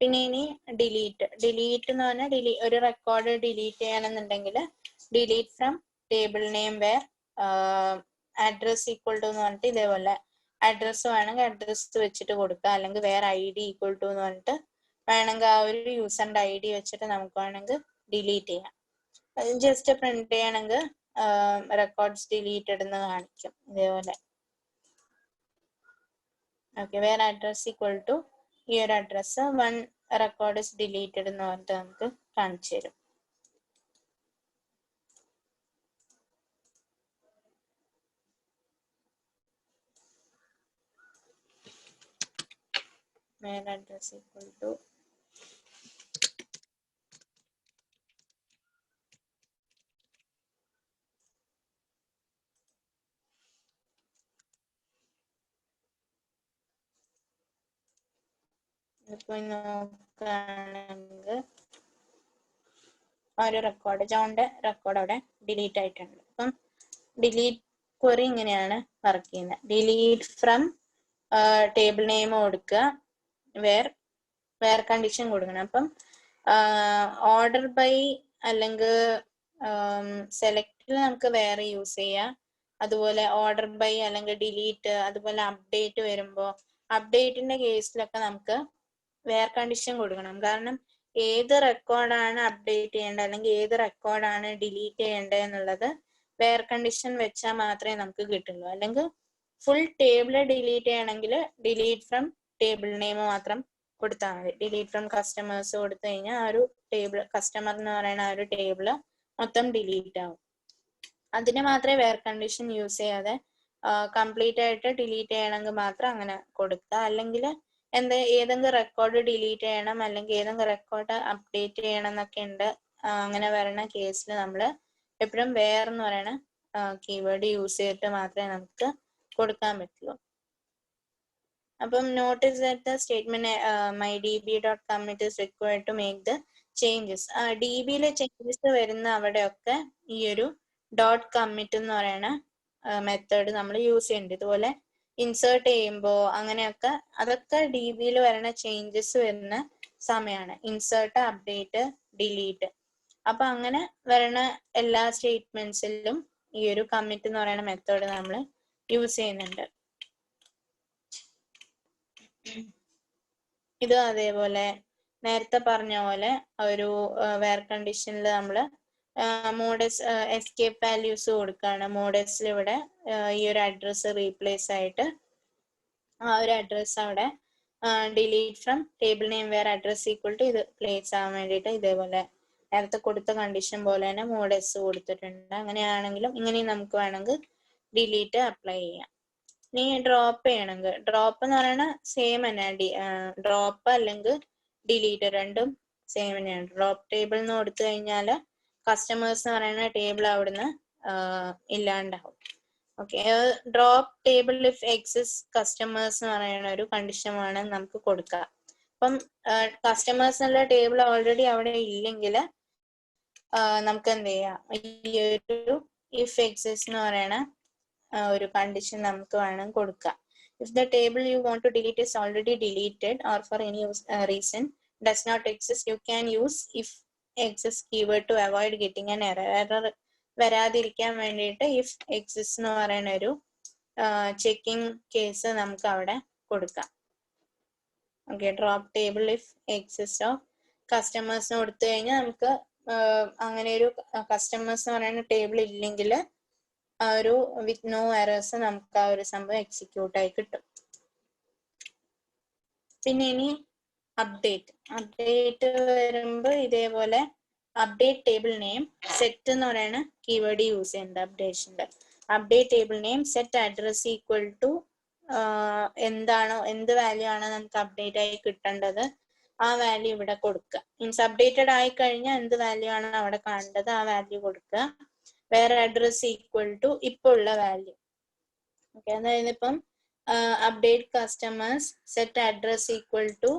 പിന്നെ ഇനി ഡിലീറ്റ് എന്ന് പറഞ്ഞാൽ ഒരു റെക്കോർഡ് ഡിലീറ്റ് ചെയ്യണമെന്നുണ്ടെങ്കിൽ delete from table name where address equal to എന്ന് പറഞ്ഞിട്ട് ഇതേപോലെ അഡ്രസ് വേണമെങ്കിൽ അഡ്രസ് വെച്ചിട്ട് കൊടുക്കുക, അല്ലെങ്കിൽ വേറെ ID ഈക്വൽ ടു എന്ന് പറഞ്ഞിട്ട് വേണമെങ്കിൽ ആ ഒരു യൂസറിന്റെ ID വെച്ചിട്ട് നമുക്ക് വേണമെങ്കിൽ ഡിലീറ്റ് ചെയ്യാം. ജസ്റ്റ് പ്രിന്റ് ചെയ്യണമെങ്കിൽ റെക്കോർഡ്സ് ഡിലീറ്റഡ് എന്ന് കാണിക്കും ഇതേപോലെ. ഓക്കെ, വേറെ അഡ്രസ് ഈക്വൽ ടു ഈ ഒരു അഡ്രസ് 1 റെക്കോർഡ് ഇസ് ഡിലീറ്റഡ് എന്ന് പറഞ്ഞിട്ട് നമുക്ക് കാണിച്ചു തരും. where address equal to ഇപ്പൊ നോക്കുകയാണെങ്കിൽ ഒരു റെക്കോർഡ് ജോണിന്റെ റെക്കോർഡ് അവിടെ ഡിലീറ്റ് ആയിട്ടുണ്ട്. അപ്പം ഡിലീറ്റ് ക്വറി ഇങ്ങനെയാണ് വർക്ക് ചെയ്യുന്നത്. ഡിലീറ്റ് ഫ്രം ടേബിൾ നെയിം കൊടുക്കുക, വേർ കണ്ടീഷൻ കൊടുക്കണം. അപ്പം ഓർഡർ ബൈ അല്ലെങ്കിൽ സെലക്റ്റിൽ നമുക്ക് വേറെ യൂസ് ചെയ്യാം. അതുപോലെ ഓർഡർ ബൈ അല്ലെങ്കിൽ ഡിലീറ്റ്, അതുപോലെ അപ്ഡേറ്റ് വരുമ്പോൾ അപ്ഡേറ്റിന്റെ കേസിലൊക്കെ നമുക്ക് വേർ കണ്ടീഷൻ കൊടുക്കണം. കാരണം ഏത് റെക്കോർഡാണ് അപ്ഡേറ്റ് ചെയ്യേണ്ടത് അല്ലെങ്കിൽ ഏത് റെക്കോർഡാണ് ഡിലീറ്റ് ചെയ്യേണ്ടത് എന്നുള്ളത് വേർ കണ്ടീഷൻ വെച്ചാൽ മാത്രമേ നമുക്ക് കിട്ടുള്ളൂ. അല്ലെങ്കിൽ ഫുൾ ടേബിൾ ഡിലീറ്റ് ചെയ്യണമെങ്കിൽ ഡിലീറ്റ് ഫ്രം ടേബിൾ നെയിം മാത്രം കൊടുത്താൽ മതി. ഡിലീറ്റ് ഫ്രം കസ്റ്റമേഴ്സ് കൊടുത്തു കഴിഞ്ഞാൽ ആ ഒരു ടേബിൾ, കസ്റ്റമർ എന്ന് പറയുന്ന ആ ഒരു ടേബിള് മൊത്തം ഡിലീറ്റ് ആവും. അതിന് മാത്രമേ വേർ കണ്ടീഷൻ യൂസ് ചെയ്യാതെ കംപ്ലീറ്റ് ആയിട്ട് ഡിലീറ്റ് ചെയ്യണമെങ്കിൽ മാത്രം അങ്ങനെ കൊടുക്കുക. അല്ലെങ്കിൽ ഏതെങ്കിലും റെക്കോർഡ് ഡിലീറ്റ് ചെയ്യണം അല്ലെങ്കിൽ ഏതെങ്കിലും റെക്കോർഡ് അപ്ഡേറ്റ് ചെയ്യണം എന്നൊക്കെ ഉണ്ട്. അങ്ങനെ വരുന്ന കേസിൽ നമ്മൾ എപ്പോഴും വേർ എന്ന് പറയുന്ന കീവേഡ് യൂസ് ചെയ്തിട്ട് മാത്രമേ നമുക്ക് കൊടുക്കാൻ പറ്റുള്ളൂ. അപ്പം notice that the statement mydb.commit is required to make the changes. DB-യിലെ ചേഞ്ചസ് വരുന്ന അവിടെയൊക്കെ ഈ ഒരു .commit എന്ന് പറയുന്ന മെത്തേഡ് നമ്മൾ യൂസ് ചെയ്യുന്നുണ്ട്. ഇതുപോലെ ഇൻസേർട്ട് ചെയ്യുമ്പോൾ അങ്ങനെയൊക്കെ അതൊക്കെ DB-യിൽ വരുന്ന ചേഞ്ചസ് വരുന്ന സമയമാണ്. Insert, update, delete. അപ്പൊ അങ്ങനെ വരുന്ന എല്ലാ സ്റ്റേറ്റ്മെന്റ്സിലും ഈ ഒരു കമ്മിറ്റ് എന്ന് പറയുന്ന മെത്തേഡ് നമ്മൾ യൂസ് ചെയ്യുന്നുണ്ട്. ഇത് അതേപോലെ നേരത്തെ പറഞ്ഞ പോലെ ഒരു വേർ കണ്ടീഷനിൽ നമ്മൾ മോഡസ് എസ്കേപ്പ് വാല്യൂസ് കൊടുക്കുകയാണ്. മോഡസിൽ ഇവിടെ ഈ ഒരു അഡ്രസ്സ് റീപ്ലേസ് ആയിട്ട് ആ ഒരു അഡ്രസ്സ് അവിടെ delete from table name where address equal to ഇത് പ്ലേസ് ആവാൻ വേണ്ടിയിട്ട് ഇതേപോലെ നേരത്തെ കൊടുത്ത കണ്ടീഷൻ പോലെ തന്നെ മോഡസ് കൊടുത്തിട്ടുണ്ട്. അങ്ങനെയാണെങ്കിലും ഇങ്ങനെയും നമുക്ക് വേണമെങ്കിൽ ഡിലീറ്റ് അപ്ലൈ ചെയ്യാം. ഇനി ഡ്രോപ്പ് ചെയ്യണമെങ്കിൽ, ഡ്രോപ്പ് എന്ന് പറയുന്നത് സെയിം തന്നെ, ഡ്രോപ്പ് അല്ലെങ്കിൽ ഡിലീറ്റ് രണ്ടും സെയിം തന്നെയാണ്. ഡ്രോപ്പ് ടേബിൾ എന്ന് കൊടുത്തു കഴിഞ്ഞാൽ കസ്റ്റമേഴ്സ് എന്ന് പറയുന്ന ടേബിൾ അവിടുന്ന് ഇല്ലാണ്ടാവും. Okay, drop table if exists customers എന്ന് പറയുന്ന ഒരു കണ്ടീഷൻ വേണം നമുക്ക് കൊടുക്കാം. അപ്പം കസ്റ്റമേഴ്സ് എന്നുള്ള ടേബിൾ ഓൾറെഡി അവിടെ ഇല്ലെങ്കിൽ നമുക്ക് എന്ത് ചെയ്യാം, ഈ ഒരു ഇഫ് എക്സിസ് എന്ന് പറയുന്ന ഒരു കണ്ടീഷൻ നമുക്ക് വേണം കൊടുക്കാം. If the table you want to delete is already deleted or for any reason does not exist, you can use if exist keyword to avoid getting an error. Error വരാതിരിക്കാൻ വേണ്ടിയിട്ട് ഇഫ് എക്സിസ്റ്റ് എന്ന് പറയുന്ന ഒരു ചെക്കിംഗ് കേസ് നമുക്ക് അവിടെ കൊടുക്കാം. Okay, drop table if exist of കസ്റ്റമേഴ്സിന് കൊടുത്തു കഴിഞ്ഞാൽ നമുക്ക് അങ്ങനെ ഒരു കസ്റ്റമേഴ്സ് എന്ന് പറയുന്ന ടേബിൾ ഇല്ലെങ്കിൽ ആ ഒരു വിത്ത് നോ എറേഴ്സ് നമുക്ക് ആ ഒരു സംഭവം എക്സിക്യൂട്ട് ആയി കിട്ടും. പിന്നെ ഇനി അപ്ഡേറ്റ് വരുമ്പോൾ ഇതേപോലെ അപ്ഡേറ്റ് ടേബിൾ നെയിം സെറ്റ് എന്ന് പറയുന്ന കീവേഡ് യൂസ് ചെയ്യുന്നുണ്ട് അപ്ഡേഷന്റെ. Update table name set address equal to എന്താണോ, എന്ത് വാല്യൂ ആണോ നമുക്ക് അപ്ഡേറ്റ് ആയി കിട്ടേണ്ടത് ആ വാല്യൂ ഇവിടെ കൊടുക്കുക. മീൻസ് അപ്ഡേറ്റഡ് ആയി കഴിഞ്ഞാൽ എന്ത് വാല്യൂ ആണ് അവിടെ കാണേണ്ടത് ആ വാല്യൂ കൊടുക്കുക. വേറെ അഡ്രസ് ഈക്വൽ ടു ഇപ്പൊ ഉള്ള വാല്യൂ. ഓക്കെ, അതായത് ഇപ്പം update customers set address equal to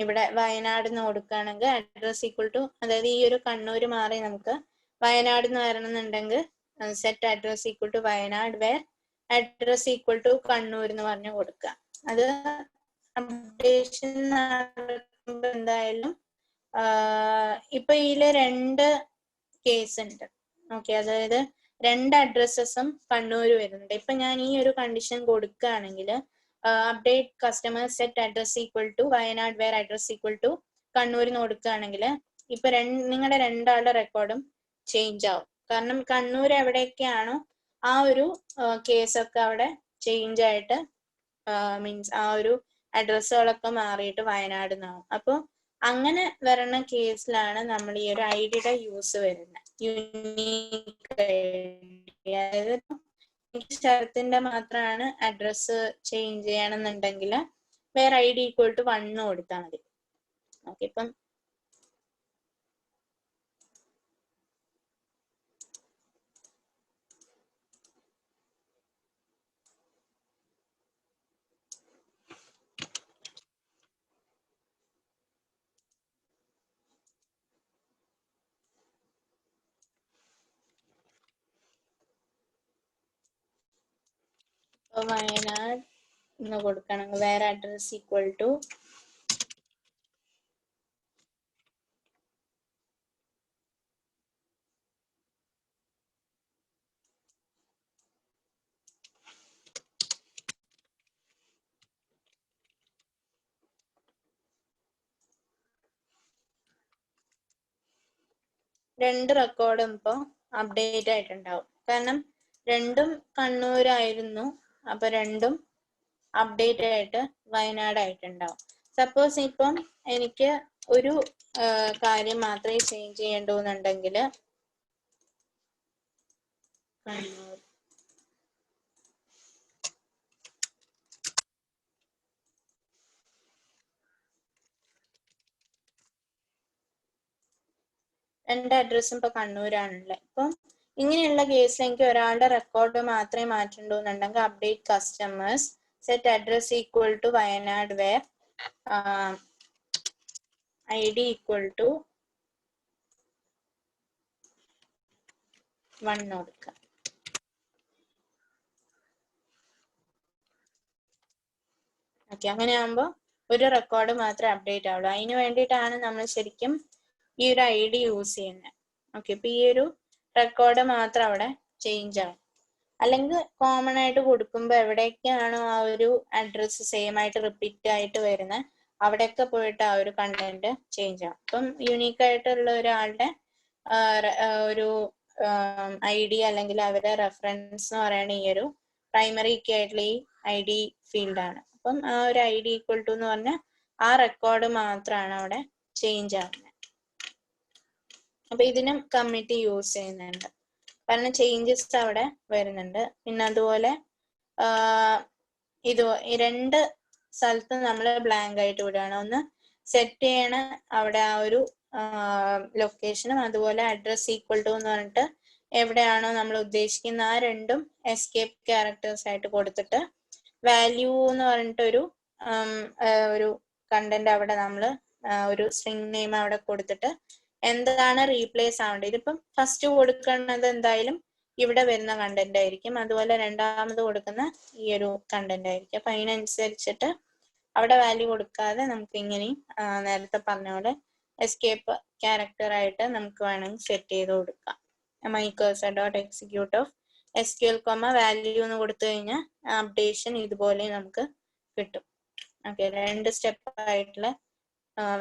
ഇവിടെ വയനാട് എന്ന് കൊടുക്കുകയാണെങ്കിൽ അഡ്രസ് ഈക്വൽ ടു, അതായത് ഈ ഒരു കണ്ണൂര് മാറി നമുക്ക് വയനാട് എന്ന് വരണമെന്നുണ്ടെങ്കിൽ set address equal to Wayanad where address equal to Kannur എന്ന് പറഞ്ഞു കൊടുക്കുക. അത് അപ്ഡേഷൻ നടക്കുമ്പോൾ എന്തായാലും ഇപ്പൊ ഇതില് രണ്ട് കേസ് ഉണ്ട്. ഓക്കെ, അതായത് രണ്ട് അഡ്രസ്സസും കണ്ണൂർ വരുന്നുണ്ട്. ഇപ്പൊ ഞാൻ ഈ ഒരു കണ്ടീഷൻ കൊടുക്കുകയാണെങ്കിൽ update customer set address equal to Wayanad where address equal to കണ്ണൂരിന് കൊടുക്കുകയാണെങ്കിൽ ഇപ്പൊ നിങ്ങളുടെ രണ്ടാളുടെ റെക്കോർഡും ചേഞ്ച് ആവും. കാരണം കണ്ണൂർ എവിടെയൊക്കെയാണോ ആ ഒരു കേസൊക്കെ അവിടെ ചേഞ്ച് ആയിട്ട് മീൻസ് ആ ഒരു അഡ്രസ്സുകളൊക്കെ മാറിയിട്ട് വയനാട് എന്നാവും. അപ്പൊ അങ്ങനെ വരുന്ന കേസിലാണ് നമ്മൾ ഈ ഒരു ഐഡിയുടെ യൂസ് വരുന്നത്. യൂണീക്ക് ഐഡി, അതായത് ശരത്തിന്റെ മാത്രമാണ് അഡ്രസ്സ് ചേഞ്ച് ചെയ്യണമെന്നുണ്ടെങ്കിൽ വേറെ ഐ ഡി ഈക്വൽ ടു 1 കൊടുത്താൽ മതി. ഓക്കെ, ഇപ്പം വയനാട് എന്ന് കൊടുക്കണമെങ്കിൽ വേറെ അഡ്രസ് ഈക്വൽ ടു രണ്ട് റെക്കോർഡും ഇപ്പോൾ അപ്ഡേറ്റ് ആയിട്ടുണ്ടാവും. കാരണം രണ്ടും കണ്ണൂരായിരുന്നു, അപ്പൊ രണ്ടും അപ്ഡേറ്റ് ആയിട്ട് വയനാട് ആയിട്ടുണ്ടാവും. സപ്പോസ് ഇപ്പം എനിക്ക് ഒരു കാര്യം മാത്രമേ ചേഞ്ച് ചെയ്യേണ്ടുന്നുണ്ടെങ്കിൽ കണ്ണൂർ രണ്ട് അഡ്രസ്സും ഇപ്പൊ കണ്ണൂരാണുള്ളത്. ഇപ്പം ഇങ്ങനെയുള്ള കേസിൽ എനിക്ക് ഒരാളുടെ റെക്കോർഡ് മാത്രമേ മാറ്റേണ്ടുന്നുണ്ടെങ്കിൽ update customers set address equal to Wayanad where I D equal to 1 കൊടുക്കുക. ഓക്കെ, അങ്ങനെ ആകുമ്പോൾ ഒരു റെക്കോർഡ് മാത്രമേ അപ്ഡേറ്റ് ആവുള്ളൂ. അതിന് വേണ്ടിയിട്ടാണ് നമ്മൾ ശരിക്കും ഈ ഒരു ഐ ഡി യൂസ് ചെയ്യുന്നത്. ഓക്കെ, ഇപ്പൊ ഈ ഒരു റെക്കോർഡ് മാത്രം അവിടെ ചേഞ്ച് ആവും. അല്ലെങ്കിൽ കോമൺ ആയിട്ട് കൊടുക്കുമ്പോൾ എവിടേക്കാണോ ആ ഒരു അഡ്രസ്സ് സെയിം ആയിട്ട് റിപ്പീറ്റ് ആയിട്ട് വരുന്നത് അവിടെയൊക്കെ പോയിട്ട് ആ ഒരു കണ്ടന്റ് ചേഞ്ച് ആവും. ഇപ്പം യുണീക്ക് ആയിട്ടുള്ള ഒരാളുടെ ഒരു ഐ ഡി അല്ലെങ്കിൽ അവരുടെ റെഫറൻസ് എന്ന് പറയുന്ന ഈ ഒരു പ്രൈമറി കീ ആയിട്ടുള്ള ഈ ഐ ഡി ഫീൽഡാണ്. അപ്പം ആ ഒരു ഐ ഡി ഈക്വൽ ടു എന്ന് പറഞ്ഞാൽ ആ റെക്കോർഡ് മാത്രമാണ് അവിടെ ചേഞ്ച് ആവുന്നത്. അപ്പൊ ഇതിനും കമ്മിറ്റി യൂസ് ചെയ്യുന്നുണ്ട്, കാരണം ചേഞ്ചസ് അവിടെ വരുന്നുണ്ട്. പിന്നെ അതുപോലെ ഇത് രണ്ട് സ്ഥലത്ത് നമ്മൾ ബ്ലാങ്ക് ആയിട്ട് വിടുകയാണ്. ഒന്ന് സെറ്റ് ചെയ്യണ അവിടെ ആ ഒരു ലൊക്കേഷനും അതുപോലെ അഡ്രസ് ഈക്വൽ ടു എന്ന് പറഞ്ഞിട്ട് എവിടെയാണോ നമ്മൾ ഉദ്ദേശിക്കുന്ന ആ രണ്ടും എസ്കേപ്പ് ക്യാരക്ടേഴ്സ് ആയിട്ട് കൊടുത്തിട്ട് വാല്യൂ എന്ന് പറഞ്ഞിട്ടൊരു ഒരു കണ്ടന്റ് അവിടെ നമ്മൾ ഒരു സ്ട്രിംഗ് നെയിം അവിടെ കൊടുത്തിട്ട് എന്താണ് റീപ്ലേസ് ആവേണ്ടത്. ഇതിപ്പം ഫസ്റ്റ് കൊടുക്കുന്നത് എന്തായാലും ഇവിടെ വരുന്ന കണ്ടന്റ് ആയിരിക്കും, അതുപോലെ രണ്ടാമത് കൊടുക്കുന്ന ഈ ഒരു കണ്ടന്റ് ആയിരിക്കും. അപ്പൊ അതിനനുസരിച്ചിട്ട് അവിടെ വാല്യൂ കൊടുക്കാതെ നമുക്ക് ഇങ്ങനെ നേരത്തെ പറഞ്ഞ പോലെ എസ്കേപ്പ് ക്യാരക്ടർ ആയിട്ട് നമുക്ക് വേണമെങ്കിൽ സെറ്റ് ചെയ്ത് കൊടുക്കാം. my_cursor.execute of SQL, വാല്യൂ എന്ന് കൊടുത്തു കഴിഞ്ഞാൽ അപ്ഡേഷൻ ഇതുപോലെ നമുക്ക് കിട്ടും. ഓക്കെ, രണ്ട് സ്റ്റെപ്പ് ആയിട്ടുള്ള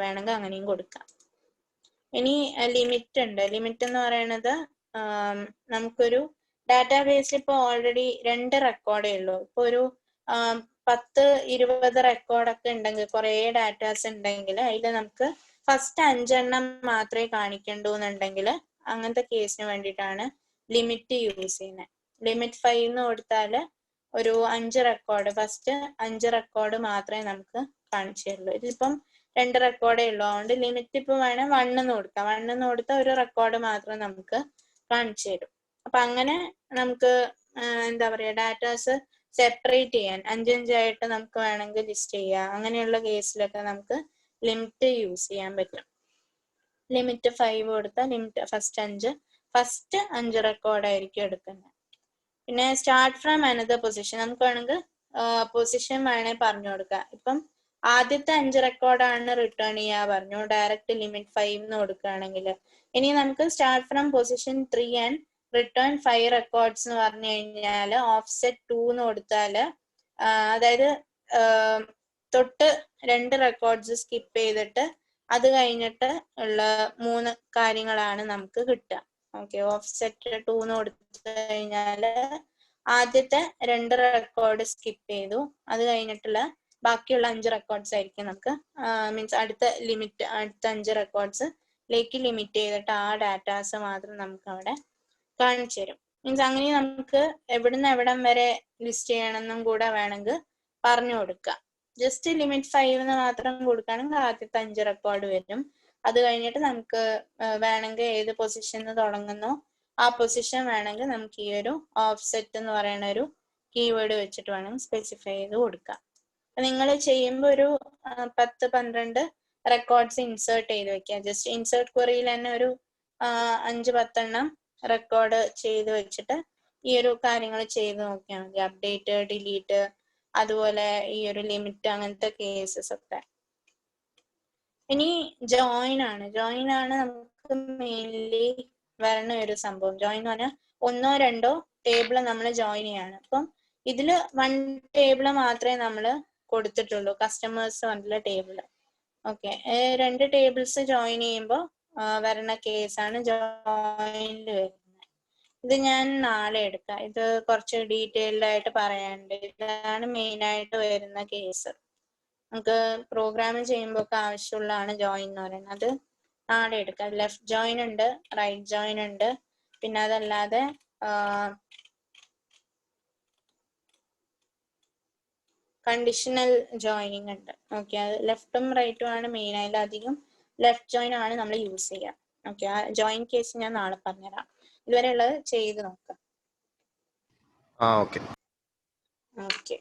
വേണമെങ്കിൽ അങ്ങനെയും കൊടുക്കാം. ഇനി ലിമിറ്റ് ഉണ്ട്. ലിമിറ്റ് എന്ന് പറയുന്നത് നമുക്കൊരു ഡാറ്റാബേസിൽ ഇപ്പോൾ ഓൾറെഡി 2 റെക്കോർഡേ ഉള്ളൂ. ഇപ്പൊ ഒരു 10-20 റെക്കോർഡൊക്കെ ഉണ്ടെങ്കിൽ, കുറേ ഡാറ്റാസ് ഉണ്ടെങ്കിൽ അതിൽ നമുക്ക് ഫസ്റ്റ് 5 എണ്ണം മാത്രമേ കാണിക്കണ്ടൂ എന്നുണ്ടെങ്കിൽ അങ്ങനത്തെ കേസിന് വേണ്ടിയിട്ടാണ് ലിമിറ്റ് യൂസ് ചെയ്യുന്നത്. ലിമിറ്റ് 5 എന്ന് കൊടുത്താൽ ഒരു 5 റെക്കോർഡ്, ഫസ്റ്റ് 5 റെക്കോർഡ് മാത്രമേ നമുക്ക് കാണിച്ചു തരുള്ളൂ. ഇതിപ്പം 2 റെക്കോർഡേ ഉള്ളൂ, അതുകൊണ്ട് ലിമിറ്റ് ഇപ്പൊ വേണം 1 എന്ന് കൊടുക്കാം. 1 എന്ന് കൊടുത്താൽ ഒരു റെക്കോർഡ് മാത്രം നമുക്ക് കാണിച്ചു തരും. അപ്പൊ അങ്ങനെ നമുക്ക് എന്താ പറയാ, ഡാറ്റാസ് സെപ്പറേറ്റ് ചെയ്യാൻ 5-5 ആയിട്ട് നമുക്ക് വേണമെങ്കിൽ ലിസ്റ്റ് ചെയ്യാം. അങ്ങനെയുള്ള കേസിലൊക്കെ നമുക്ക് ലിമിറ്റ് യൂസ് ചെയ്യാൻ പറ്റും. ലിമിറ്റ് 5 കൊടുത്താൽ ലിമിറ്റ് ഫസ്റ്റ് 5 റെക്കോർഡായിരിക്കും എടുക്കുന്നത്. പിന്നെ സ്റ്റാർട്ട് ഫ്രം അനദർ പൊസിഷൻ, നമുക്ക് വേണമെങ്കിൽ പൊസിഷൻ വേണേ പറഞ്ഞു കൊടുക്കാം. ഇപ്പം ആദ്യത്തെ 5 റെക്കോർഡാണ് റിട്ടേൺ ചെയ്യാൻ പറഞ്ഞു, ഡയറക്റ്റ് ലിമിറ്റ് 5 എന്ന് കൊടുക്കുകയാണെങ്കിൽ. ഇനി നമുക്ക് start from position 3 and return 5 records എന്ന് പറഞ്ഞു കഴിഞ്ഞാൽ ഓഫ്സെറ്റ് 2 എന്ന് കൊടുത്താൽ, അതായത് തൊട്ട് 2 റെക്കോർഡ്സ് സ്കിപ്പ് ചെയ്തിട്ട് അത് കഴിഞ്ഞിട്ട് ഉള്ള 3 കാര്യങ്ങളാണ് നമുക്ക് കിട്ടുക. ഓക്കെ, ഓഫ്സെറ്റ് 2 എന്ന് കൊടുത്തു കഴിഞ്ഞാൽ ആദ്യത്തെ 2 റെക്കോർഡ് സ്കിപ്പ് ചെയ്തു, അത് കഴിഞ്ഞിട്ടുള്ള ബാക്കിയുള്ള 5 റെക്കോർഡ്സ് ആയിരിക്കും നമുക്ക് മീൻസ് അടുത്ത 5 റെക്കോർഡ്സിലേക്ക് ലിമിറ്റ് ചെയ്തിട്ട് ആ ഡാറ്റാസ് മാത്രം നമുക്ക് അവിടെ കാണിച്ചു തരും. മീൻസ് അങ്ങനെ നമുക്ക് എവിടുന്ന് എവിടം വരെ ലിസ്റ്റ് ചെയ്യണമെന്നും കൂടെ വേണമെങ്കിൽ പറഞ്ഞു കൊടുക്കാം. ജസ്റ്റ് ലിമിറ്റ് 5 എന്ന് മാത്രം കൊടുക്കുകയാണെങ്കിൽ ആദ്യത്തെ 5 റെക്കോർഡ് വരും. അത് കഴിഞ്ഞിട്ട് നമുക്ക് വേണമെങ്കിൽ ഏത് പൊസിഷനിൽ തുടങ്ങുന്നോ ആ പൊസിഷൻ വേണമെങ്കിൽ നമുക്ക് ഈ ഒരു ഓഫ്സെറ്റ് എന്ന് പറയുന്ന ഒരു കീവേഡ് വെച്ചിട്ട് വേണം സ്പെസിഫൈ ചെയ്ത് കൊടുക്കാം. നിങ്ങൾ ചെയ്യുമ്പോൾ ഒരു 10-12 റെക്കോർഡ്സ് ഇൻസേർട്ട് ചെയ്ത് വെക്കുക. ജസ്റ്റ് ഇൻസേർട്ട് ക്വറിയിൽ തന്നെ ഒരു 5-10 എണ്ണം റെക്കോർഡ് ചെയ്ത് വെച്ചിട്ട് ഈ ഒരു കാര്യങ്ങൾ ചെയ്ത് നോക്കിയാൽ മതി. അപ്ഡേറ്റ്, ഡിലീറ്റ്, അതുപോലെ ഈ ഒരു ലിമിറ്റ്, അങ്ങനത്തെ കേസസ് ഒക്കെ. ഇനി ജോയിൻ ആണ് നമുക്ക് മെയിൻലി വരണ ഒരു സംഭവം. ജോയിൻ എന്ന് പറഞ്ഞാൽ 1-2 ടേബിൾ നമ്മൾ ജോയിൻ ചെയ്യാണ്. അപ്പം ഇതില് 1 ടേബിൾ മാത്രമേ നമ്മൾ കൊടുത്തിട്ടുള്ളൂ, കസ്റ്റമേഴ്സ് പറഞ്ഞിട്ടുള്ള ടേബിള്. ഓക്കെ, 2 ടേബിൾസ് ജോയിൻ ചെയ്യുമ്പോൾ വരണ കേസാണ് ജോയിനിൽ വരുന്നത്. ഇത് ഞാൻ നാളെ എടുക്കാം. ഇത് കുറച്ച് ഡീറ്റെയിൽഡ് ആയിട്ട് പറയാനുണ്ട്. ഇതാണ് മെയിൻ ആയിട്ട് വരുന്ന കേസ്. നമുക്ക് പ്രോഗ്രാം ചെയ്യുമ്പോൾ ഒക്കെ ആവശ്യമുള്ളതാണ് ജോയിൻ എന്ന് പറയുന്നത്. അത് നാളെ എടുക്കാം. ലെഫ്റ്റ് ജോയിൻ ഉണ്ട്, റൈറ്റ് ജോയിൻ ഉണ്ട്, പിന്നെ അതല്ലാതെ കണ്ടീഷണൽ ജോയിനിങ് ഉണ്ട്. ഓക്കെ, അത് ലെഫ്റ്റും റൈറ്റും ആണ് മെയിൻ. അതിലധികം ലെഫ്റ്റ് ജോയിൻ ആണ് നമ്മൾ യൂസ് ചെയ്യുക. ഓക്കെ, ആ ജോയിൻ കേസ് ഞാൻ നാളെ പറഞ്ഞുതരാം. ഇതുവരെ ഉള്ളത് ചെയ്ത് നോക്കാം. ഓക്കെ.